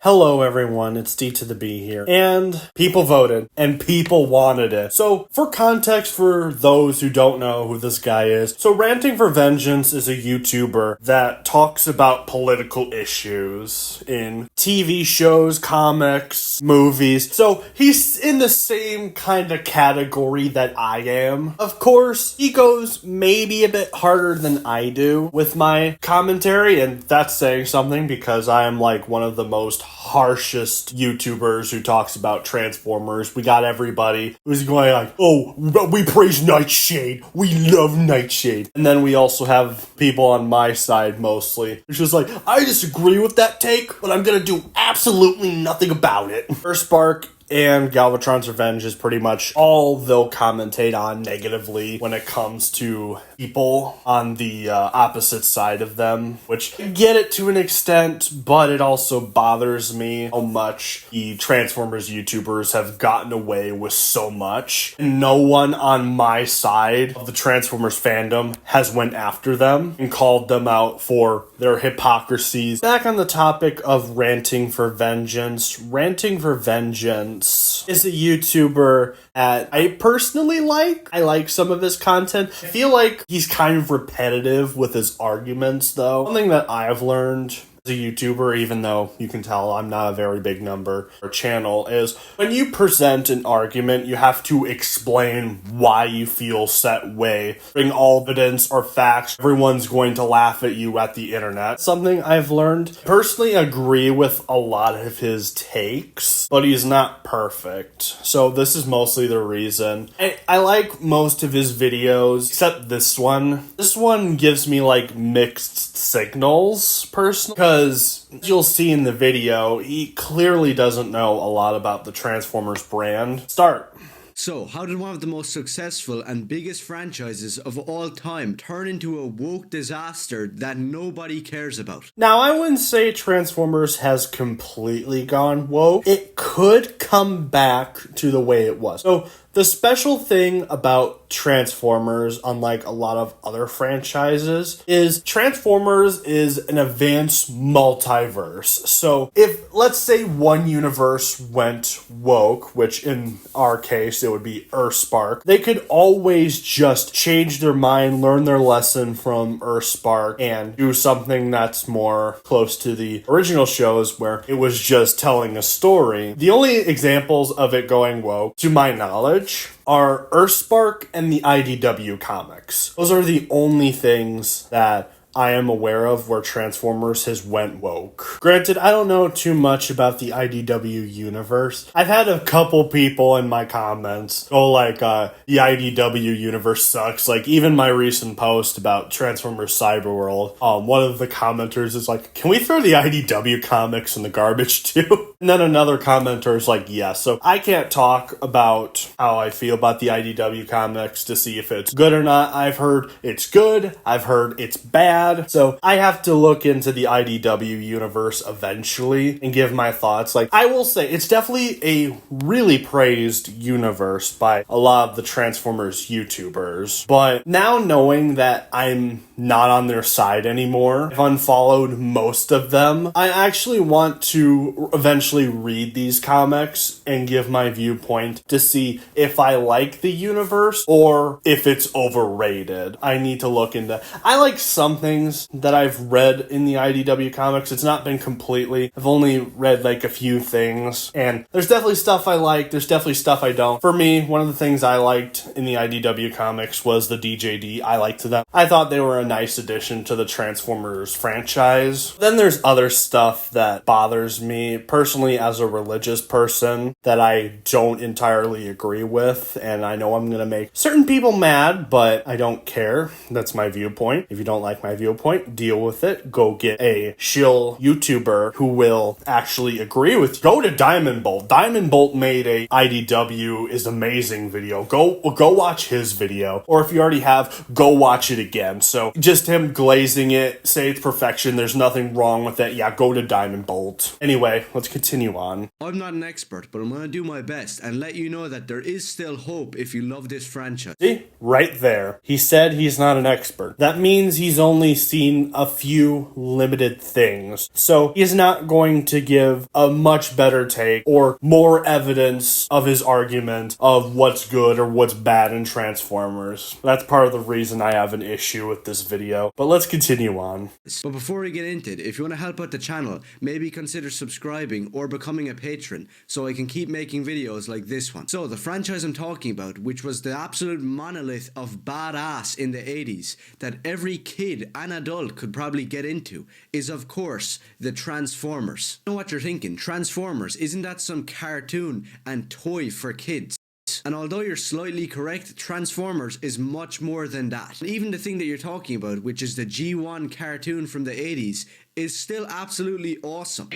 Hello everyone, it's D to the B here. And people voted, and people wanted it. So, for context for those who don't know who this guy is, so Ranting for Vengeance is a YouTuber that talks about political issues in TV shows, comics, movies. So, he's in the same kind of category that I am. Of course, he goes maybe a bit harder than I do with my commentary, and that's saying something because I am like one of the most harshest YouTubers who talks about Transformers. We got everybody who's going like, oh, we praise Nightshade. We love Nightshade. And then we also have people on my side mostly, which is like, I disagree with that take, but I'm gonna do absolutely nothing about it. Earthspark and Galvatron's Revenge is pretty much all they'll commentate on negatively when it comes to people on the opposite side of them, which I get it to an extent, but it also bothers me how much the Transformers YouTubers have gotten away with so much. And no one on my side of the Transformers fandom has went after them and called them out for their hypocrisies. Back on the topic of Ranting for Vengeance, Ranting for Vengeance is a YouTuber that I personally like. I like some of his content. I feel like he's kind of repetitive with his arguments, though. Something that I've learned as a YouTuber, even though you can tell I'm not a very big number or channel, is when you present an argument, you have to explain why you feel set way. Bring all evidence or facts. Everyone's going to laugh at you at the internet. Something I've learned. Personally agree with a lot of his takes, but he's not perfect. So this is mostly the reason. I like most of his videos, except this one. This one gives me like mixed signals, personally, because as you'll see in the video, he clearly doesn't know a lot about the Transformers brand. Start. So, how did one of the most successful and biggest franchises of all time turn into a woke disaster that nobody cares about? Now, I wouldn't say Transformers has completely gone woke. It could come back to the way it was. So, the special thing about Transformers, unlike a lot of other franchises, is Transformers is an advanced multiverse. So if, let's say, one universe went woke, which in our case it would be Earthspark, they could always just change their mind, learn their lesson from Earthspark, and do something that's more close to the original shows where it was just telling a story. The only examples of it going woke, to my knowledge, are Earthspark and the IDW comics. Those are the only things that I am aware of where Transformers has went woke. Granted, I don't know too much about the IDW universe. I've had a couple people in my comments go like, the IDW universe sucks. Like, even my recent post about Transformers Cyberworld, one of the commenters is like, can we throw the IDW comics in the garbage too? And then another commenter is like, yes. So I can't talk about how I feel about the IDW comics to see if it's good or not. I've heard it's good. I've heard it's bad. So I have to look into the IDW universe eventually and give my thoughts. Like, I will say it's definitely a really praised universe by a lot of the Transformers YouTubers. But now knowing that I'm not on their side anymore, I've unfollowed most of them, I actually want to eventually read these comics and give my viewpoint to see if I like the universe or if it's overrated. I need to look into. I like something that I've read in the IDW comics. It's not been completely. I've only read like a few things, and there's definitely stuff I like. There's definitely stuff I don't. For me, one of the things I liked in the IDW comics was the DJD. I liked them. I thought they were a nice addition to the Transformers franchise. Then there's other stuff that bothers me personally as a religious person that I don't entirely agree with, and I know I'm going to make certain people mad, but I don't care. That's my viewpoint. If you don't like my viewpoint, deal with it. Go get a shill YouTuber who will actually agree with you. Go to Diamond Bolt. Diamond Bolt made a IDW is amazing video. Go watch his video. Or if you already have, go watch it again. So just him glazing it, say it's perfection, there's nothing wrong with it. Yeah, go to Diamond Bolt. Anyway, let's continue on. I'm not an expert, but I'm going to do my best and let you know that there is still hope if you love this franchise. See? Right there. He said he's not an expert. That means he's only seen a few limited things. So he's not going to give a much better take or more evidence of his argument of what's good or what's bad in Transformers. That's part of the reason I have an issue with this video. But let's continue on. But before we get into it, if you want to help out the channel, maybe consider subscribing or becoming a patron so I can keep making videos like this one. So the franchise I'm talking about, which was the absolute monolith of badass in the 80s that every kid and adult could probably get into, is of course the Transformers. I know what you're thinking, Transformers, isn't that some cartoon and toy for kids? And although you're slightly correct, Transformers is much more than that. Even the thing that you're talking about, which is the G1 cartoon from the 80s, is still absolutely awesome.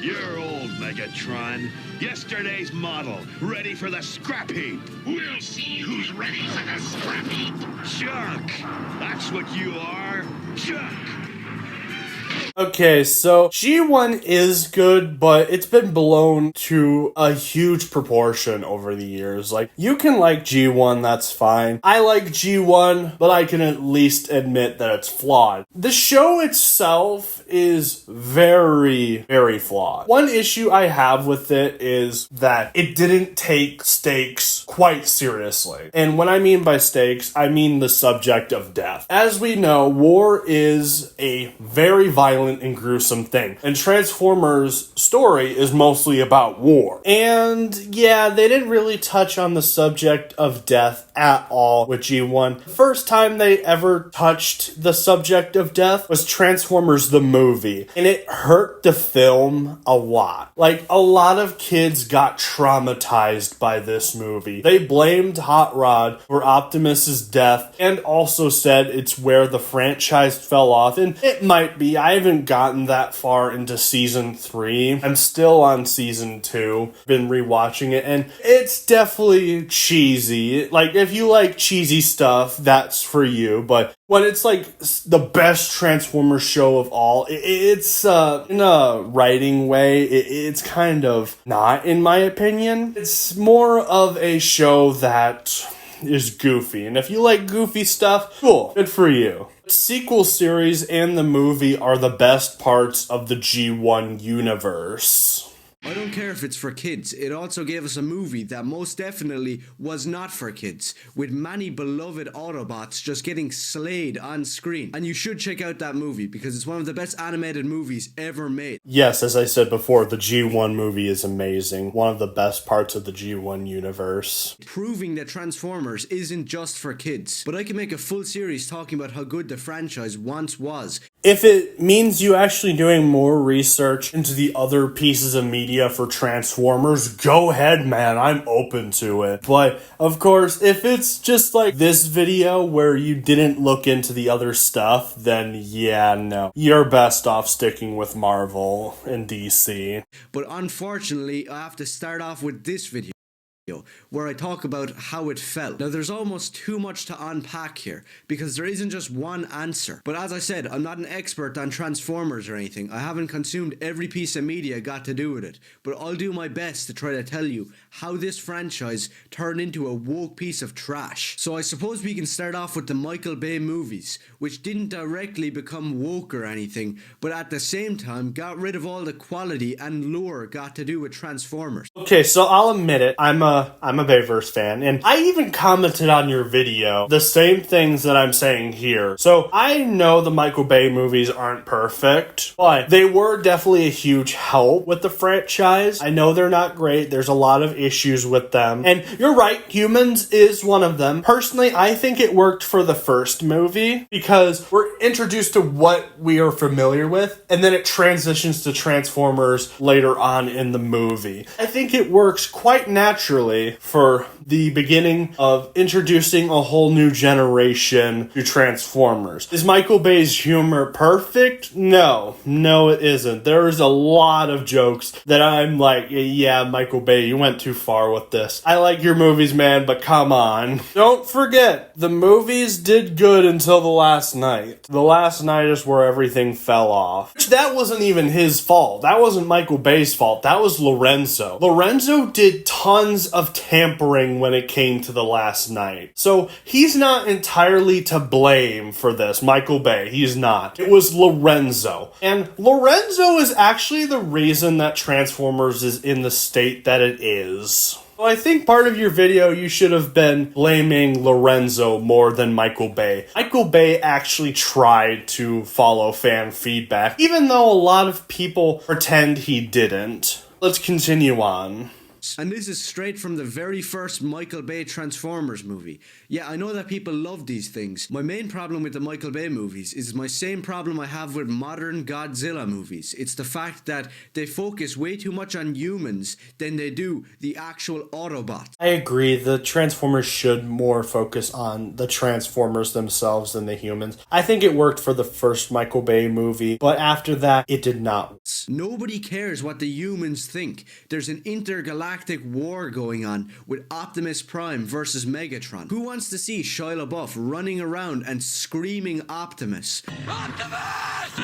You're old, Megatron. Yesterday's model, ready for the scrap heap. We'll see who's ready for the scrap heap. Junk. That's what you are. Junk. Okay, so G1 is good, but it's been blown to a huge proportion over the years. Like, you can like G1, that's fine. I like G1, but I can at least admit that it's flawed. The show itself is very, very flawed. One issue I have with it is that it didn't take stakes quite seriously. And when I mean by stakes, I mean the subject of death. As we know, war is a very violent and gruesome thing. And Transformers' story is mostly about war. And yeah, they didn't really touch on the subject of death at all with G1. The first time they ever touched the subject of death was Transformers the movie. And it hurt the film a lot. Like, a lot of kids got traumatized by this movie. They blamed Hot Rod for Optimus's death and also said it's where the franchise fell off. And it might be. I haven't gotten that far into season 3. I'm still on season 2. Been rewatching it, and it's definitely cheesy. Like, if you like cheesy stuff, that's for you. But when it's like the best Transformers show of all, it's in a writing way, it's kind of not, in my opinion. It's more of a show that is goofy, and if you like goofy stuff, cool, good for you. The sequel series and the movie are the best parts of the G1 universe. I don't care if it's for kids, it also gave us a movie that most definitely was not for kids, with many beloved Autobots just getting slayed on screen. And you should check out that movie because it's one of the best animated movies ever made. Yes, as I said before, the G1 movie is amazing. One of the best parts of the G1 universe. Proving that Transformers isn't just for kids. But I can make a full series talking about how good the franchise once was. If it means you actually doing more research into the other pieces of media for Transformers, go ahead, man. I'm open to it. But, of course, if it's just like this video where you didn't look into the other stuff, then yeah, no. You're best off sticking with Marvel and DC. But unfortunately, I have to start off with this video, where I talk about how it felt. Now, there's almost too much to unpack here, because there isn't just one answer. But as I said, I'm not an expert on Transformers or anything. I haven't consumed every piece of media got to do with it. But I'll do my best to try to tell you how this franchise turned into a woke piece of trash. So I suppose we can start off with the Michael Bay movies, which didn't directly become woke or anything, but at the same time got rid of all the quality and lore got to do with Transformers. Okay, so I'll admit it, I'm a Bayverse fan, and I even commented on your video the same things that I'm saying here. So I know the Michael Bay movies aren't perfect, but they were definitely a huge help with the franchise. I know they're not great. There's a lot of issues with them. And you're right, Humans is one of them. Personally, I think it worked for the first movie because we're introduced to what we are familiar with, and then it transitions to Transformers later on in the movie. I think it works quite naturally for the beginning of introducing a whole new generation to Transformers. Is Michael Bay's humor perfect? No, it isn't. There's a lot of jokes that I'm like, yeah, Michael Bay, you went too far with this. I like your movies, man, but come on. Don't forget, the movies did good until The Last Night. The Last Night is where everything fell off. That wasn't even his fault. That wasn't Michael Bay's fault. That was Lorenzo. Lorenzo did tons of tampering when it came to the last night. So he's not entirely to blame for this, Michael Bay. He's not. It was Lorenzo. And Lorenzo is actually the reason that Transformers is in the state that it is. So I think part of your video you should have been blaming Lorenzo more than Michael Bay. Michael Bay actually tried to follow fan feedback, even though a lot of people pretend he didn't. Let's continue on. And this is straight from the very first Michael Bay Transformers movie. Yeah, I know that people love these things. My main problem with the Michael Bay movies is my same problem I have with modern Godzilla movies. It's the fact that they focus way too much on humans than they do the actual Autobots. I agree, the Transformers should more focus on the Transformers themselves than the humans. I think it worked for the first Michael Bay movie, but after that, it did not. Nobody cares what the humans think. There's an intergalactic war going on with Optimus Prime versus Megatron. Who wants to see Shia LaBeouf running around and screaming Optimus? Optimus!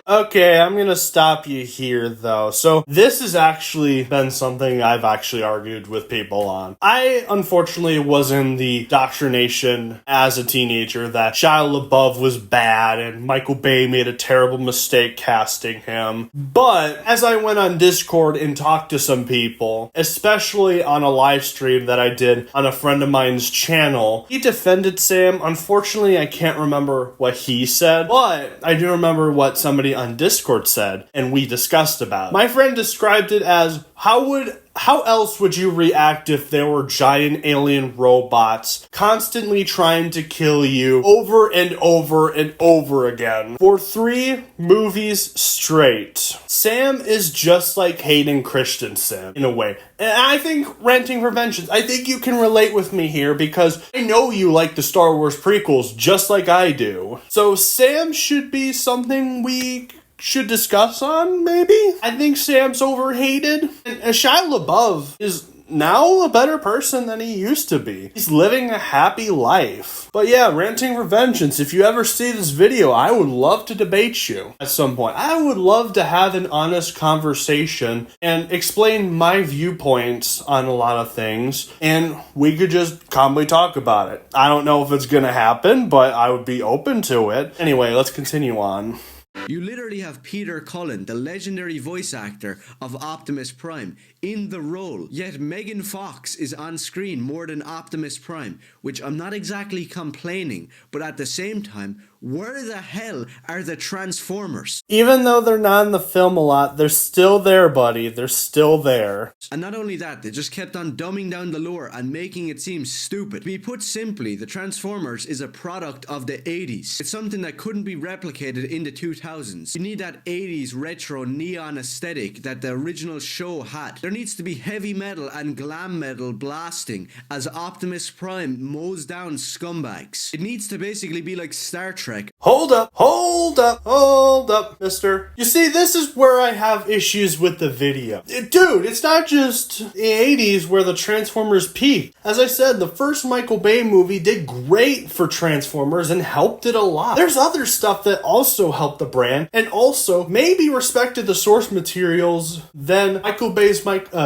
Okay, I'm gonna stop you here though. So this has actually been something I've actually argued with people on. I unfortunately was in the indoctrination as a teenager that Shia LaBeouf was bad and Michael Bay made a terrible mistake casting him. But as I went on Discord and talked to some people, especially on a live stream that I did on a friend of mine's channel, he defended Sam. Unfortunately, I can't remember what he said, but I do remember what somebody on Discord said, and we discussed about it. My friend described it as, how else would you react if there were giant alien robots constantly trying to kill you over and over and over again for 3 movies straight? Sam is just like Hayden Christensen in a way. And I think Ranting for Vengeance, I think you can relate with me here because I know you like the Star Wars prequels just like I do. So Sam should be something we should discuss on, maybe? I think Sam's overhated. And Shia LaBeouf is now a better person than he used to be. He's living a happy life. But yeah, Ranting for Vengeance, if you ever see this video, I would love to debate you at some point. I would love to have an honest conversation and explain my viewpoints on a lot of things, and we could just calmly talk about it. I don't know if it's gonna happen, but I would be open to it. Anyway, let's continue on. You literally have Peter Cullen, the legendary voice actor of Optimus Prime, in the role, yet Megan Fox is on screen more than Optimus Prime, which I'm not exactly complaining, but at the same time, where the hell are the Transformers? Even though they're not in the film a lot, they're still there, buddy. They're still there. And not only that, they just kept on dumbing down the lore and making it seem stupid. To be put simply, the Transformers is a product of the 80s. It's something that couldn't be replicated in the 2000s. You need that 80s retro neon aesthetic that the original show had. There needs to be heavy metal and glam metal blasting as Optimus Prime mows down scumbags. It needs to basically be like Star Trek. Hold up, mister. You see, this is where I have issues with the video. Dude, it's not just the 80s where the Transformers peaked. As I said, the first Michael Bay movie did great for Transformers and helped it a lot. There's other stuff that also helped the brand and also maybe respected the source materials than Michael Bay's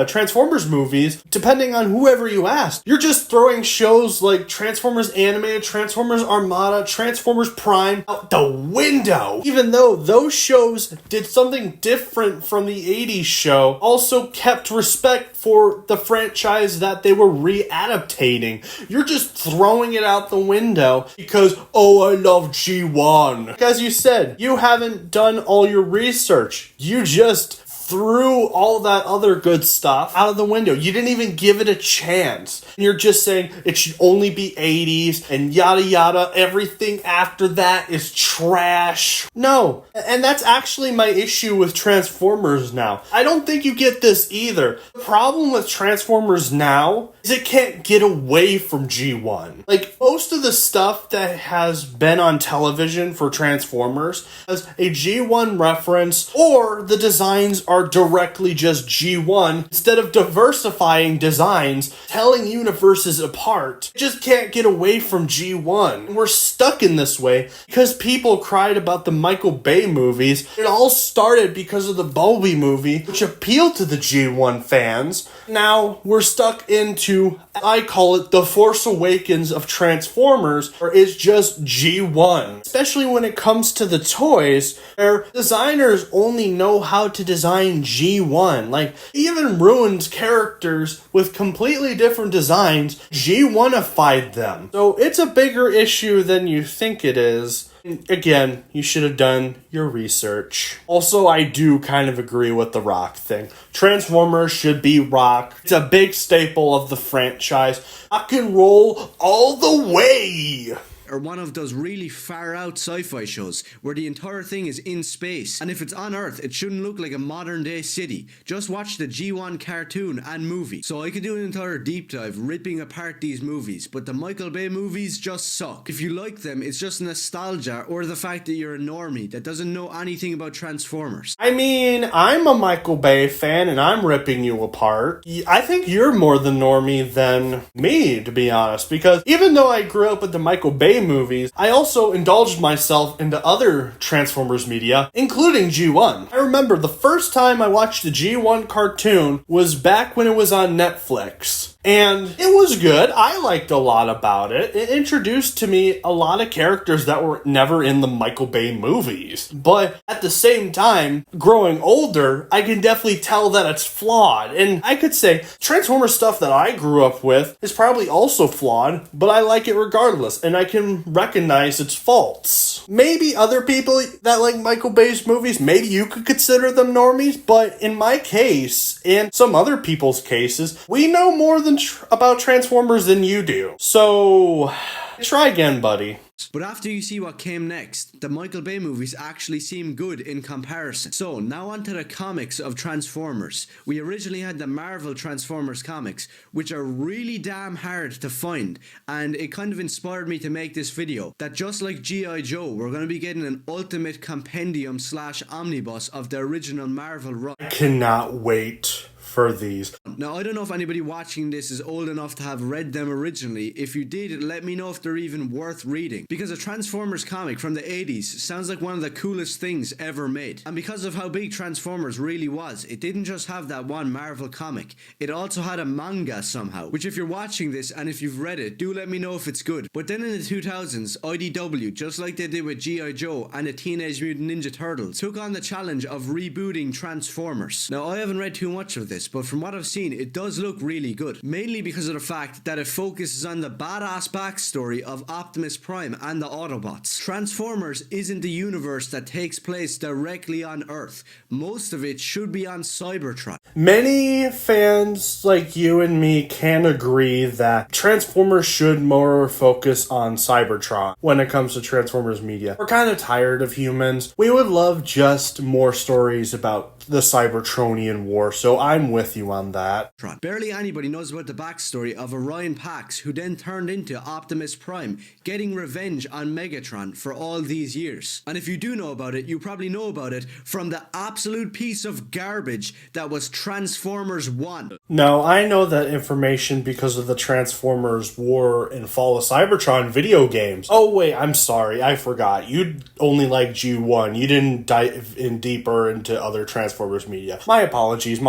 Transformers movies, depending on whoever you ask. You're just throwing shows like Transformers Animated, Transformers Armada, Transformers Prime out the window. Even though those shows did something different from the 80s show, also kept respect for the franchise that they were re-adaptating. You're just throwing it out the window because, oh, I love G1. As you said, you haven't done all your research. You just threw all that other good stuff out of the window. You didn't even give it a chance. And you're just saying it should only be 80s and yada yada. Everything after that is trash. No. And that's actually my issue with Transformers now. I don't think you get this either. The problem with Transformers now is it can't get away from G1. Like, most of the stuff that has been on television for Transformers has a G1 reference, or the designs are are directly just G1 instead of diversifying designs, telling universes apart. It just can't get away from G1. We're stuck in this way because people cried about the Michael Bay movies. It all started because of the Bumblebee movie, which appealed to the G1 fans. Now we're stuck into, I call it the Force Awakens of Transformers, where it's just G1. Especially when it comes to the toys, where designers only know how to design G1. Like, even ruined characters with completely different designs, G1ified them. So it's a bigger issue than you think it is. Again, you should have done your research. Also, I do kind of agree with the Rock thing. Transformers should be Rock. It's a big staple of the franchise. Rock and roll all the way! Or one of those really far out sci-fi shows where the entire thing is in space, and if it's on Earth it shouldn't look like a modern day city. Just watch the G1 cartoon and movie. So I could do an entire deep dive ripping apart these movies, but the Michael Bay movies just suck. If you like them, it's just nostalgia or the fact that you're a normie that doesn't know anything about Transformers. I mean, I'm a Michael Bay fan and I'm ripping you apart. I think you're more the normie than me, to be honest, because even though I grew up with the Michael Bay movies, I also indulged myself into other Transformers media, including G1. I remember the first time I watched the G1 cartoon was back when it was on Netflix. And it was good. I liked a lot about it. It introduced to me a lot of characters that were never in the Michael Bay movies. But at the same time, growing older, I can definitely tell that it's flawed. And I could say Transformers stuff that I grew up with is probably also flawed, but I like it regardless, and I can recognize its faults. Maybe other people that like Michael Bay's movies, maybe you could consider them normies, but in my case, and some other people's cases, we know more than about Transformers than you do. So, try again, buddy. But after you see what came next, the Michael Bay movies actually seem good in comparison. So, now onto the comics of Transformers. We originally had the Marvel Transformers comics, which are really damn hard to find, and it kind of inspired me to make this video, that just like G.I. Joe, we're going to be getting an ultimate compendium / omnibus of the original Marvel run. I cannot wait for these. Now, I don't know if anybody watching this is old enough to have read them originally. If you did, let me know if they're even worth reading. Because a Transformers comic from the 80s sounds like one of the coolest things ever made. And because of how big Transformers really was, it didn't just have that one Marvel comic. It also had a manga somehow. Which, if you're watching this and if you've read it, do let me know if it's good. But then in the 2000s, IDW, just like they did with G.I. Joe and the Teenage Mutant Ninja Turtles, took on the challenge of rebooting Transformers. Now, I haven't read too much of this, but from what I've seen, it does look really good. Mainly because of the fact that it focuses on the badass backstory of Optimus Prime and the Autobots. Transformers isn't the universe that takes place directly on Earth. Most of it should be on Cybertron. Many fans like you and me can agree that Transformers should more focus on Cybertron when it comes to Transformers media. We're kind of tired of humans. We would love just more stories about the Cybertronian War, so I'm with you on that. Barely anybody knows about the backstory of Orion Pax, who then turned into Optimus Prime, getting revenge on Megatron for all these years. And if you do know about it, you probably know about it from the absolute piece of garbage that was Transformers 1. No, I know that information because of the Transformers War and Fall of Cybertron video games. Oh wait, I'm sorry, I forgot. You only like G1. You didn't dive in deeper into other Transformers media. My apologies.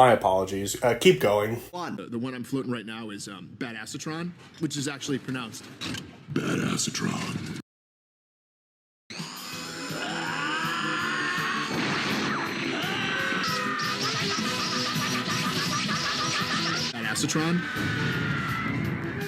Keep going. The one I'm floating right now is Badassatron, which is actually pronounced Badassatron. Badassatron.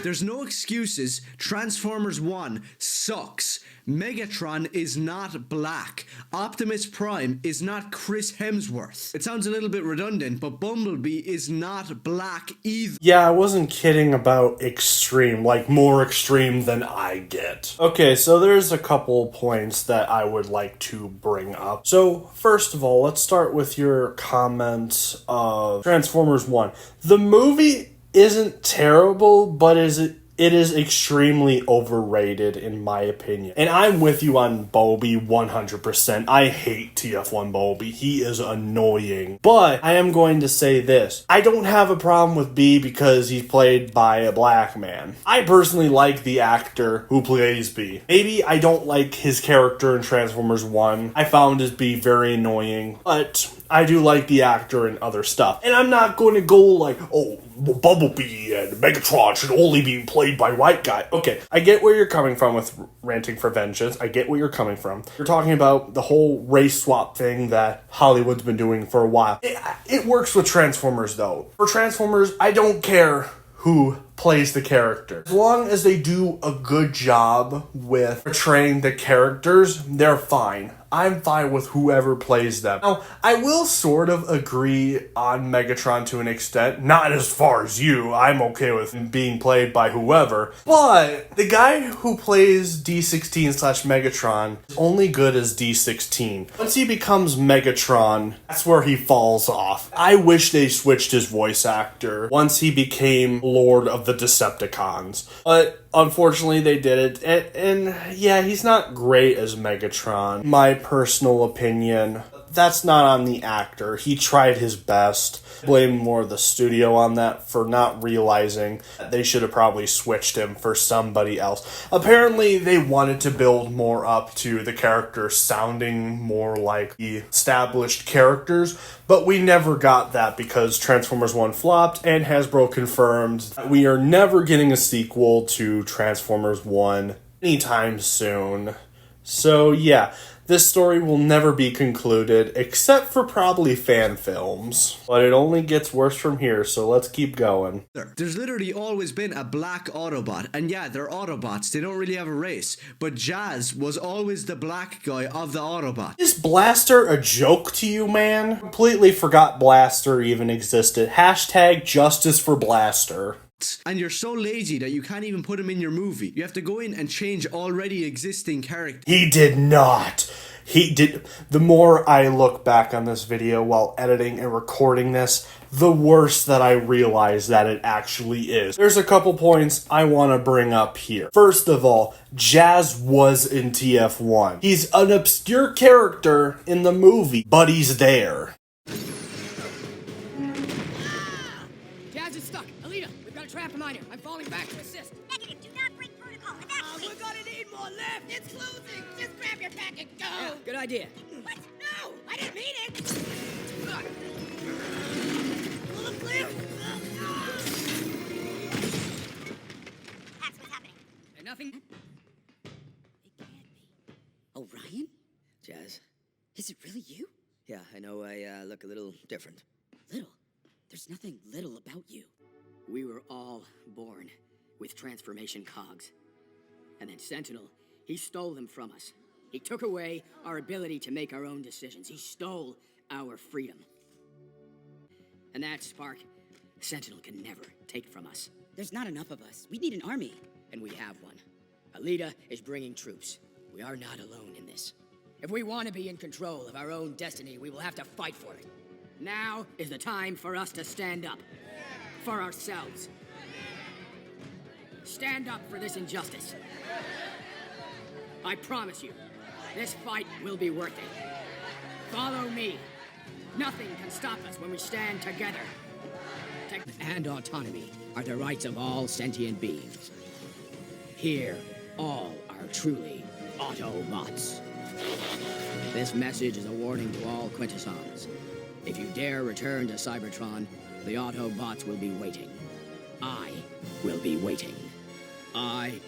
There's no excuses. Transformers 1 sucks. Megatron is not black. Optimus Prime is not Chris Hemsworth. It sounds a little bit redundant, but Bumblebee is not black either. Yeah, I wasn't kidding about extreme, like more extreme than I get. Okay, so there's a couple points that I would like to bring up. So, first of all, let's start with your comment of Transformers 1. The movie isn't terrible, but is It is extremely overrated in my opinion. And I'm with you on Bobby 100%. I hate TF1 Bobby. He is annoying. But I am going to say this. I don't have a problem with B because he's played by a black man. I personally like the actor who plays B. Maybe I don't like his character in Transformers 1. I found his B very annoying. But I do like the actor and other stuff. And I'm not going to go like, oh, Bumblebee and Megatron should only be played by white guy. Okay, I get where you're coming from with Ranting for Vengeance. I get where you're coming from. You're talking about the whole race swap thing that Hollywood's been doing for a while. It works with Transformers though. For Transformers, I don't care who plays the character. As long as they do a good job with portraying the characters, they're fine. I'm fine with whoever plays them. Now, I will sort of agree on Megatron to an extent. Not as far as you. I'm okay with him being played by whoever. But the guy who plays D16/Megatron is only good as D16. Once he becomes Megatron, that's where he falls off. I wish they switched his voice actor once he became Lord of the Decepticons. But unfortunately, they did it. And yeah, he's not great as Megatron. My personal opinion. That's not on the actor. He tried his best. Blame more the studio on that for not realizing that they should have probably switched him for somebody else. Apparently, they wanted to build more up to the character sounding more like the established characters, but we never got that because Transformers 1 flopped, and Hasbro confirmed that we are never getting a sequel to Transformers 1 anytime soon. So yeah, this story will never be concluded, except for probably fan films. But it only gets worse from here, so let's keep going. There's literally always been a black Autobot, and yeah, they're Autobots, they don't really have a race, but Jazz was always the black guy of the Autobot. Is Blaster a joke to you, man? Completely forgot Blaster even existed. Hashtag justice for Blaster. And you're so lazy that you can't even put him in your movie. You have to go in and change already existing characters. He did not. He did. The more I look back on this video while editing and recording this, the worse that I realize that it actually is. There's a couple points I want to bring up here. First of all, Jazz was in TF1. He's an obscure character in the movie, but he's there. Jazz is stuck. Alita, we've got a trap miner. I'm falling back to assist. Negative. Do not break protocol. Evacuate. We're gonna need more lift. It's closing. Just grab your pack and go. Yeah, good idea. What? No, I didn't mean it. Pull the clear. That's what's happening. And nothing? It can't be. Orion? Jazz, is it really you? Yeah, I know I look a little different. Little? There's nothing little about you. We were all born with transformation cogs. And then Sentinel, he stole them from us. He took away our ability to make our own decisions. He stole our freedom. And that spark, Sentinel can never take from us. There's not enough of us. We need an army. And we have one. Alita is bringing troops. We are not alone in this. If we want to be in control of our own destiny, we will have to fight for it. Now is the time for us to stand up. For ourselves. Stand up for this injustice. I promise you, this fight will be worth it. Follow me. Nothing can stop us when we stand together. And autonomy are the rights of all sentient beings. Here, all are truly Autobots. This message is a warning to all Quintessons. If you dare return to Cybertron, the Autobots will be waiting. I will be waiting. I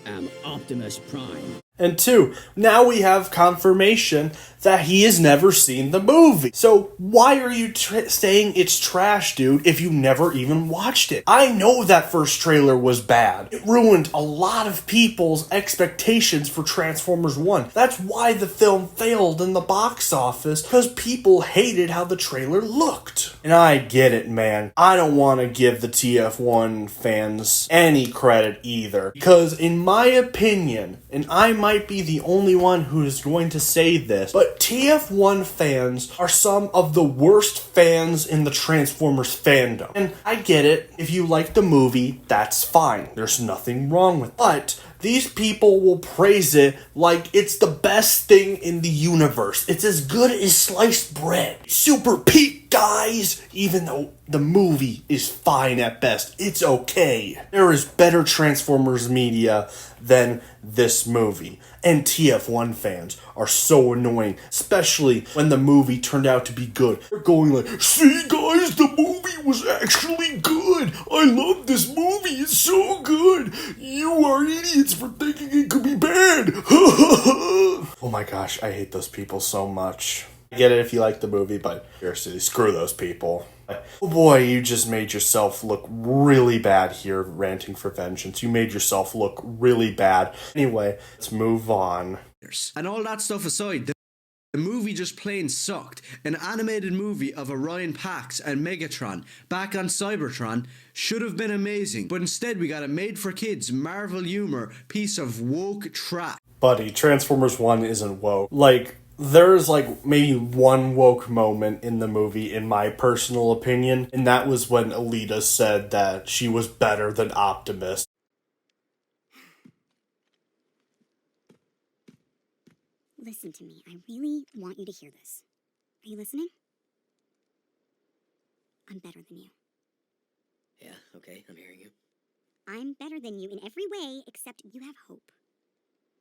am Optimus Prime. And 2, now we have confirmation that he has never seen the movie. So why are you saying it's trash, dude, if you never even watched it? I know that first trailer was bad. It ruined a lot of people's expectations for Transformers 1. That's why the film failed in the box office, because people hated how the trailer looked. And I get it, man. I don't want to give the TF1 fans any credit either. Because in my opinion, and I might be the only one who is going to say this, but TF1 fans are some of the worst fans in the Transformers fandom. And I get it. If you like the movie, that's fine. There's nothing wrong with it. But these people will praise it like it's the best thing in the universe. It's as good as sliced bread. Super Pete dies, even though the movie is fine at best. It's okay. There is better Transformers media than this movie. And TF1 fans are so annoying, especially when the movie turned out to be good. They're going like, see guys, the movie was actually good. I love this movie. It's so good. You are idiots for thinking it could be bad. Oh my gosh, I hate those people so much. I get it if you like the movie, but seriously, screw those people. Oh boy, you just made yourself look really bad here, Ranting for Vengeance. You made yourself look really bad. Anyway, let's move on. And all that stuff aside, the movie just plain sucked. An animated movie of Orion Pax and Megatron back on Cybertron should have been amazing, but instead we got a made-for-kids Marvel humor piece of woke trash. Buddy, Transformers 1 isn't woke. Like, there's like maybe one woke moment in the movie, in my personal opinion, and that was when Alita said that she was better than Optimus. Listen to me. I really want you to hear this. Are you listening? I'm better than you. Yeah, okay, I'm hearing you. I'm better than you in every way except you have hope.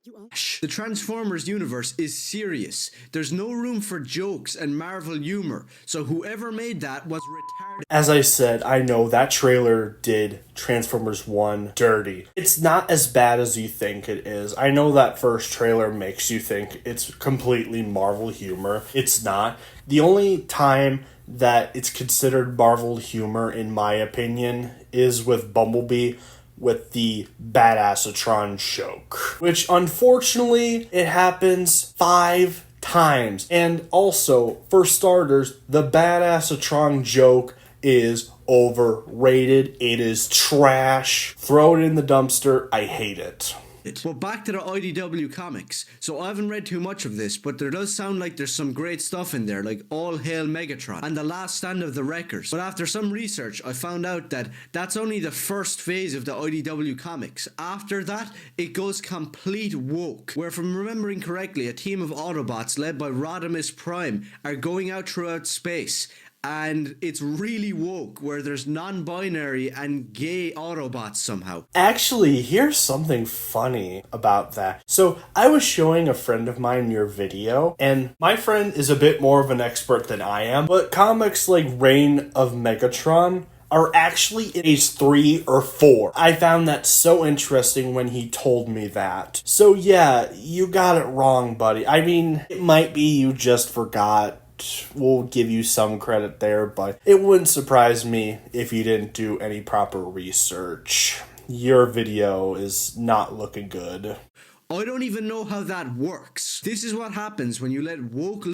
You all. The Transformers universe is serious. There's no room for jokes and Marvel humor, so whoever made that was retarded. As I said, I know that trailer did Transformers 1 dirty. It's not as bad as you think it is. I know that first trailer makes you think it's completely Marvel humor. It's not. The only time that it's considered Marvel humor, in my opinion, is with Bumblebee, with the Badassatron joke, which unfortunately it happens 5 times. And also, for starters, the Badassatron joke is overrated. It is trash. Throw it in the dumpster. I hate it. But back to the IDW comics. So I haven't read too much of this, but there does sound like there's some great stuff in there, like All Hail Megatron and The Last Stand of the Wreckers. But after some research, I found out that that's only the first phase of the IDW comics. After that, it goes complete woke, where, if I'm remembering correctly, a team of Autobots led by Rodimus Prime are going out throughout space. And it's really woke, where there's non-binary and gay Autobots somehow. Actually, here's something funny about that. So, I was showing a friend of mine your video, and my friend is a bit more of an expert than I am, but comics like Reign of Megatron are actually in phase 3 or 4. I found that so interesting when he told me that. So yeah, you got it wrong, buddy. I mean, it might be you just forgot. We'll give you some credit there, but it wouldn't surprise me if you didn't do any proper research. Your video is not looking good. I don't even know how that works. This is what happens when you let woke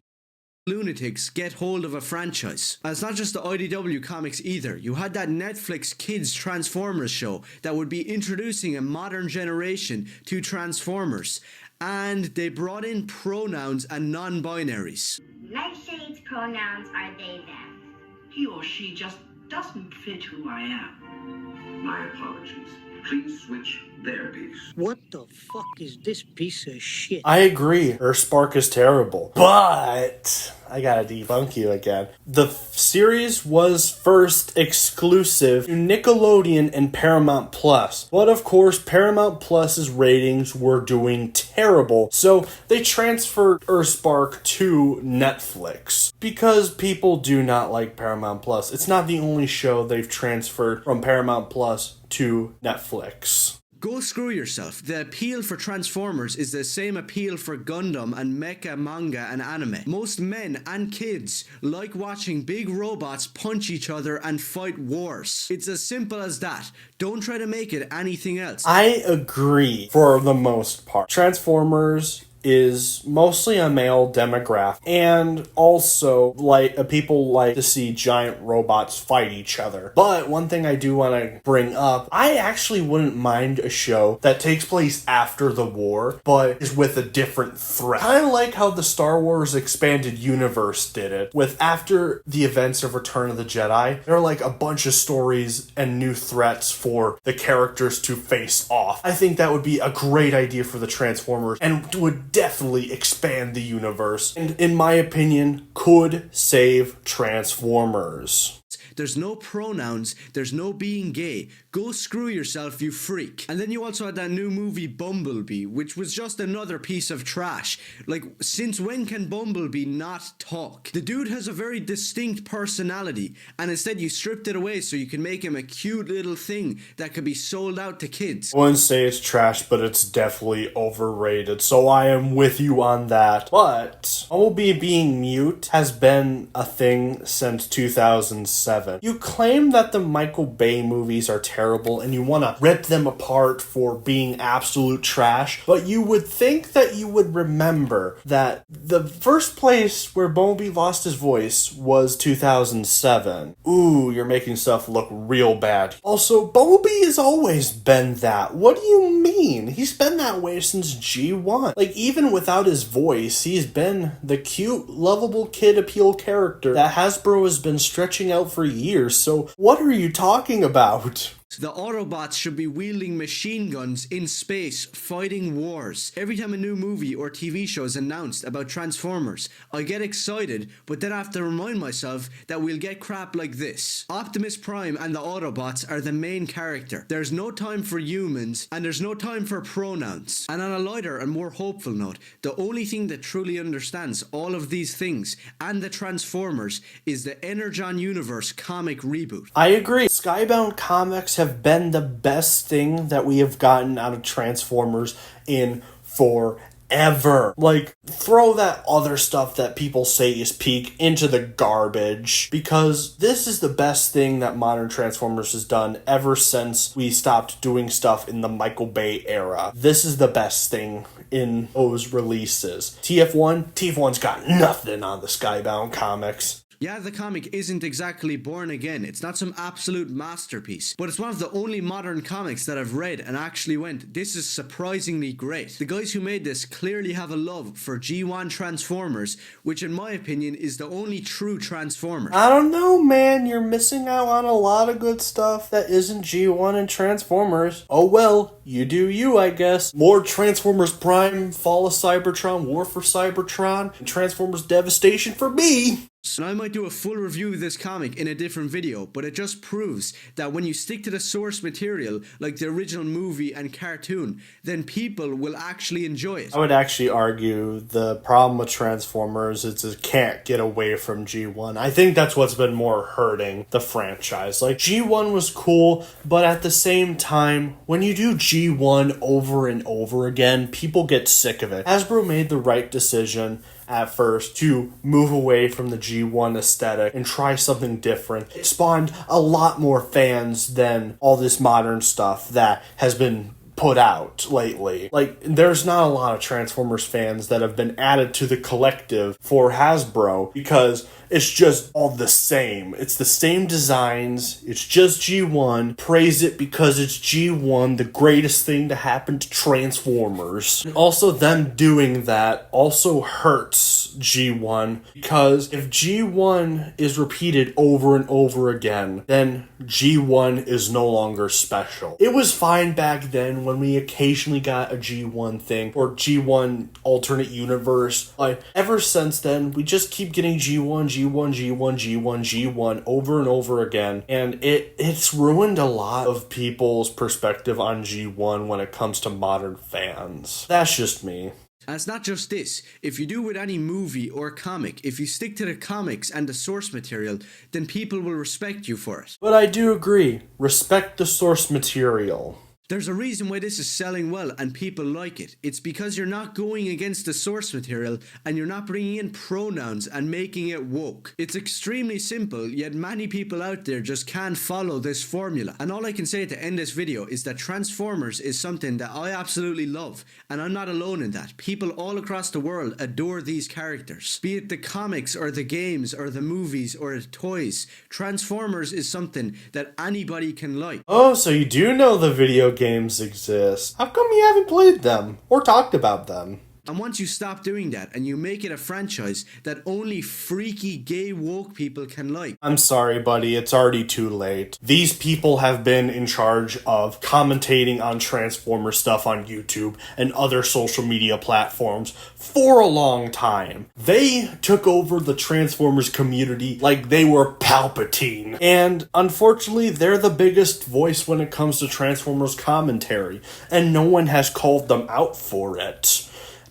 lunatics get hold of a franchise. And it's not just the IDW comics either. You had that Netflix kids Transformers show that would be introducing a modern generation to Transformers. And they brought in pronouns and non-binaries. Nightshade's pronouns are they, them. He or she just doesn't fit who I am. My apologies. Please switch their piece. What the fuck is this piece of shit? I agree. Earthspark is terrible. But I gotta debunk you again. The series was first exclusive to Nickelodeon and Paramount Plus. But of course, Paramount Plus's ratings were doing terrible. So they transferred Earthspark to Netflix. Because people do not like Paramount Plus. It's not the only show they've transferred from Paramount Plus to Netflix. Go screw yourself. The appeal for Transformers is the same appeal for Gundam and mecha manga and anime. Most men and kids like watching big robots punch each other and fight wars. It's as simple as that. Don't try to make it anything else. I agree for the most part. Transformers is mostly a male demographic, and also like people like to see giant robots fight each other. But one thing I do want to bring up, I actually wouldn't mind a show that takes place after the war, but is with a different threat. Kind of like how the Star Wars Expanded Universe did it, with after the events of Return of the Jedi, there are like a bunch of stories and new threats for the characters to face off. I think that would be a great idea for the Transformers and would definitely expand the universe, and in my opinion could save Transformers. There's no pronouns, there's no being gay. Go screw yourself, you freak. And then you also had that new movie Bumblebee, which was just another piece of trash. Like, since when can Bumblebee not talk? The dude has a very distinct personality, and instead you stripped it away so you can make him a cute little thing that could be sold out to kids. I wouldn't say it's trash, but it's definitely overrated, so I am with you on that. But Bumblebee being mute has been a thing since 2007. You claim that the Michael Bay movies are terrible and you want to rip them apart for being absolute trash, but you would think that you would remember that the first place where Bumblebee lost his voice was 2007. Ooh, you're making stuff look real bad. Also, Bumblebee has always been that. What do you mean? He's been that way since G1. Like, even without his voice, he's been the cute, lovable kid appeal character that Hasbro has been stretching out for years, so what are you talking about? The Autobots should be wielding machine guns in space, fighting wars. Every time a new movie or TV show is announced about Transformers, I get excited, but then I have to remind myself that we'll get crap like this. Optimus Prime and the Autobots are the main character. There's no time for humans, and there's no time for pronouns. And on a lighter and more hopeful note, the only thing that truly understands all of these things and the Transformers is the Energon Universe comic reboot. I agree. Skybound comics have been the best thing that we have gotten out of Transformers in forever. Like, throw that other stuff that people say is peak into the garbage, because this is the best thing that modern Transformers has done ever since we stopped doing stuff in the Michael Bay era. This is the best thing in those releases. TF1's got nothing on the Skybound comics. Yeah, the comic isn't exactly born again. It's not some absolute masterpiece, but it's one of the only modern comics that I've read and actually went, this is surprisingly great. The guys who made this clearly have a love for G1 Transformers, which in my opinion is the only true Transformers. I don't know, man. You're missing out on a lot of good stuff that isn't G1 and Transformers. Oh well, you do you, I guess. More Transformers Prime, Fall of Cybertron, War for Cybertron, and Transformers Devastation for me. So I might do a full review of this comic in a different video, but it just proves that when you stick to the source material, like the original movie and cartoon, then people will actually enjoy it. I would actually argue the problem with Transformers is it can't get away from G1. I think that's what's been more hurting the franchise. Like, G1 was cool, but at the same time, when you do G1 over and over again, people get sick of it. Hasbro made the right decision at first to move away from the G1 aesthetic and try something different. It spawned a lot more fans than all this modern stuff that has been put out lately. Like, there's not a lot of Transformers fans that have been added to the collective for Hasbro because it's just all the same. It's the same designs. It's just G1. Praise it because it's G1, the greatest thing to happen to Transformers. And also, them doing that also hurts G1, because if G1 is repeated over and over again, then G1 is no longer special. It was fine back then when we occasionally got a G1 thing or G1 alternate universe. Like, ever since then, we just keep getting G1 over and over again, and it's ruined a lot of people's perspective on G1 when it comes to modern fans. That's just me. And it's not just this. If you do with any movie or comic, if you stick to the comics and the source material, then people will respect you for it. But I do agree. Respect the source material. There's a reason why this is selling well and people like it. It's because you're not going against the source material and you're not bringing in pronouns and making it woke. It's extremely simple, yet many people out there just can't follow this formula. And all I can say to end this video is that Transformers is something that I absolutely love, and I'm not alone in that. People all across the world adore these characters. Be it the comics or the games or the movies or the toys, Transformers is something that anybody can like. Oh, so you do know the video games exist. How come you haven't played them or talked about them? And once you stop doing that and you make it a franchise that only freaky gay woke people can like. I'm sorry, buddy, it's already too late. These people have been in charge of commentating on Transformer stuff on YouTube and other social media platforms for a long time. They took over the Transformers community like they were Palpatine. And unfortunately, they're the biggest voice when it comes to Transformers commentary, and no one has called them out for it.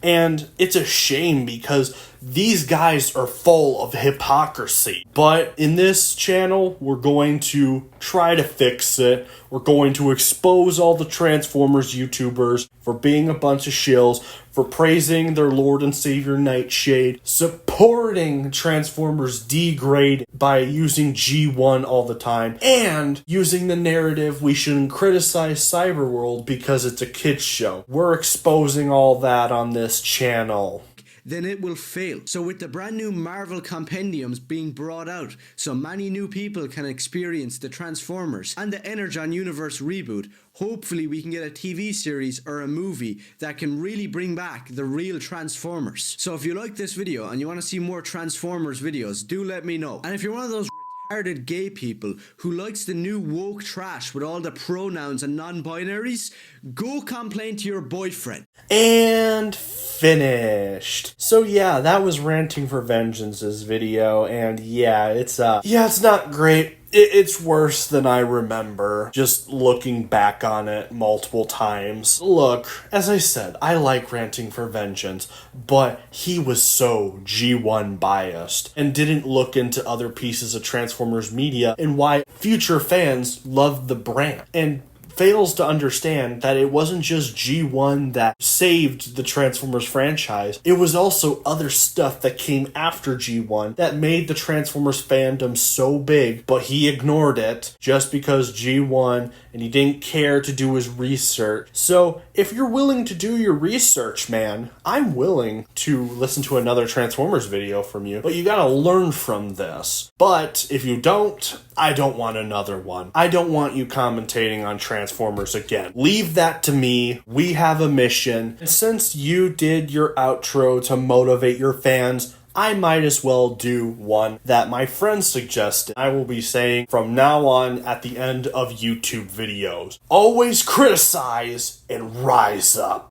And it's a shame because these guys are full of hypocrisy. But in this channel, we're going to try to fix it. We're going to expose all the Transformers YouTubers for being a bunch of shills, for praising their Lord and Savior Nightshade, supporting Transformers degrade by using G1 all the time, and using the narrative we shouldn't criticize Cyberworld because it's a kids show. We're exposing all that on this channel. Then it will fail. So with the brand new Marvel compendiums being brought out so many new people can experience the Transformers and the Energon Universe reboot, hopefully we can get a TV series or a movie that can really bring back the real Transformers. So if you like this video and you want to see more Transformers videos, do let me know. And if you're one of those retarded gay people who likes the new woke trash with all the pronouns and non-binaries, go complain to your boyfriend. And finished. So yeah, that was Ranting for Vengeance's video, and yeah, it's not great. It's worse than I remember, just looking back on it multiple times. Look, as I said, I like Ranting for Vengeance, but he was so G1 biased and didn't look into other pieces of Transformers media and why future fans loved the brand, and fails to understand that it wasn't just G1 that saved the Transformers franchise. It was also other stuff that came after G1 that made the Transformers fandom so big, but he ignored it just because G1, and he didn't care to do his research. So if you're willing to do your research, man, I'm willing to listen to another Transformers video from you, but you gotta learn from this. But if you don't, I don't want another one. I don't want you commentating on Transformers again. Leave that to me. We have a mission. And since you did your outro to motivate your fans, I might as well do one that my friend suggested. I will be saying from now on at the end of YouTube videos. Always criticize and rise up.